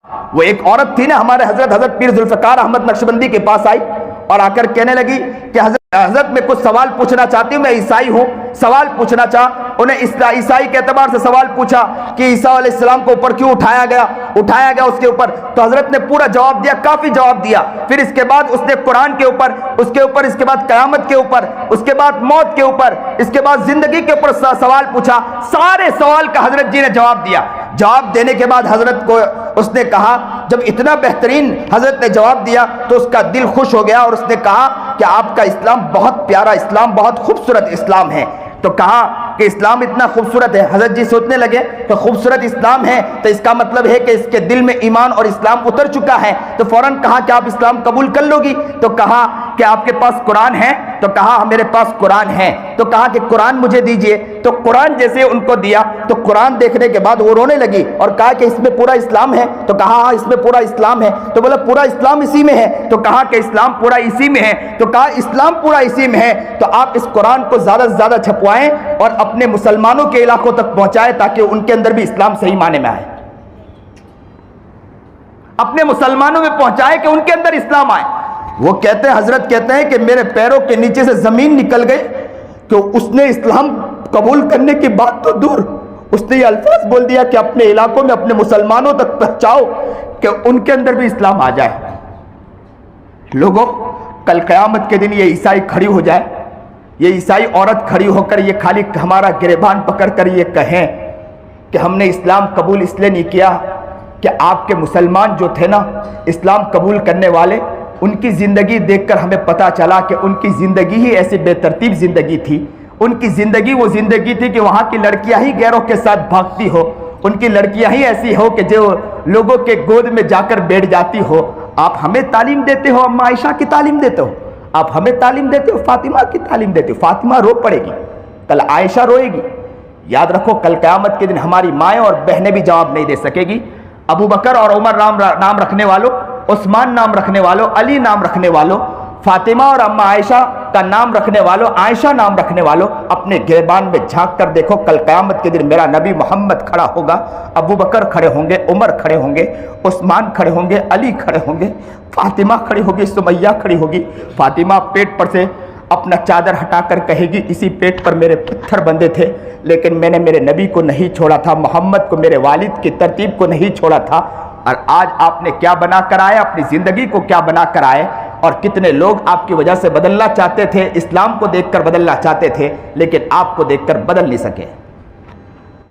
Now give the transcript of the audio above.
وہ ایک عورت تھی نا ہمارے حضرت پیر ذوالفقار احمد نقشبندی کے پاس آئی اور آ کر کہنے لگی کہ حضرت میں کچھ سوال پوچھنا چاہتی ہوں، میں عیسائی ہوں، سوال پوچھنا انہیں عیسائی کے اعتبار سے سوال پوچھا کہ عیسیٰ علیہ السلام کو اوپر کیوں اٹھایا گیا اس کے اوپر، تو حضرت نے پورا جواب دیا، کافی جواب دیا۔ پھر اس کے بعد اس نے قرآن کے اوپر، اس کے بعد قیامت کے اوپر، اس کے بعد موت کے اوپر، اس کے بعد زندگی کے اوپر سوال پوچھا۔ سارے سوال کا حضرت جی نے جواب دیا۔ جواب دینے کے بعد حضرت کو اس نے کہا، جب اتنا بہترین حضرت نے جواب دیا تو اس کا دل خوش ہو گیا اور اس نے کہا کہ آپ کا اسلام بہت پیارا اسلام، بہت خوبصورت اسلام ہے۔ تو کہا کہ اسلام اتنا خوبصورت ہے، حضرت جی سوچنے لگے کہ خوبصورت اسلام ہے تو اس کا مطلب ہے کہ اس کے دل میں ایمان اور اسلام اتر چکا ہے۔ تو فوراً کہا کہ آپ اسلام قبول کر لو گی؟ تو کہا کہ آپ کے پاس قرآن ہے؟ تو کہا میرے پاس قرآن ہے۔ تو کہا کہ قرآن مجھے دیجئے۔ تو قرآن جیسے ان کو دیا تو قرآن دیکھنے کے بعد وہ رونے لگی اور کہا کہ اس میں پورا اسلام ہے؟ تو کہا ہاں اس میں پورا اسلام ہے۔ تو بولا پورا اسلام اسی میں ہے؟ تو کہا کہ اسلام پورا اسی میں ہے۔ تو کہا اسلام پورا اسی میں ہے تو آپ اس قرآن کو زیادہ سے زیادہ چھپوائیں اور اپنے مسلمانوں کے علاقوں تک پہنچائیں تاکہ ان کے اندر بھی اسلام صحیح معنی میں آئے، اپنے مسلمانوں میں پہنچائے کہ ان کے اندر اسلام آئے۔ وہ کہتے ہیں، حضرت کہتے ہیں کہ میرے پیروں کے نیچے سے زمین نکل گئی کہ اس نے اسلام قبول کرنے کی بات تو دور، اس نے یہ الفاظ بول دیا کہ اپنے علاقوں میں اپنے مسلمانوں تک پہنچاؤ کہ ان کے اندر بھی اسلام آ جائے۔ لوگوں، کل قیامت کے دن یہ عیسائی کھڑی ہو جائے، یہ عیسائی عورت کھڑی ہو کر یہ خالی ہمارا گریبان پکڑ کر یہ کہیں کہ ہم نے اسلام قبول اس لیے نہیں کیا کہ آپ کے مسلمان جو تھے نا اسلام قبول کرنے والے، ان کی زندگی دیکھ کر ہمیں پتہ چلا کہ ان کی زندگی ہی ایسی بے ترتیب زندگی تھی۔ ان کی زندگی وہ زندگی تھی کہ وہاں کی لڑکیاں ہی غیروں کے ساتھ بھاگتی ہو، ان کی لڑکیاں ہی ایسی ہو کہ جو لوگوں کے گود میں جا کر بیٹھ جاتی ہو۔ آپ ہمیں تعلیم دیتے ہو، اما عائشہ کی تعلیم دیتے ہو، آپ ہمیں تعلیم دیتے ہو، فاطمہ کی تعلیم دیتے ہو۔ فاطمہ رو پڑے گی، کل عائشہ روئے گی۔ یاد رکھو کل قیامت کے دن ہماری مائیں اور بہنیں بھی جواب نہیں دے سکے گی۔ ابو بکر اور عمر نام رکھنے والوں، عثمان نام رکھنے والوں، علی نام رکھنے والوں، فاطمہ اور اما عائشہ کا نام رکھنے والوں، عائشہ نام رکھنے والوں، اپنے گریبان میں جھانک کر دیکھو کل قیامت کے دن میرا نبی محمد کھڑا ہوگا، ابو بکر کھڑے ہوں گے، عمر کھڑے ہوں گے، عثمان کھڑے ہوں گے، علی کھڑے ہوں گے، فاطمہ کھڑی ہوگی، سمیہ کھڑی ہوگی۔ فاطمہ پیٹ پر سے اپنا چادر ہٹا کر کہے گی اسی پیٹ پر میرے پتھر بندے تھے لیکن میں نے میرے نبی کو نہیں چھوڑا تھا، محمد کو، میرے والد کی ترتیب کو نہیں چھوڑا تھا۔ اور آج آپ نے کیا بنا کر آئے، اپنی زندگی کو کیا بنا کر آئے، اور کتنے لوگ آپ کی وجہ سے بدلنا چاہتے تھے، اسلام کو دیکھ کر بدلنا چاہتے تھے لیکن آپ کو دیکھ کر بدل نہیں سکے۔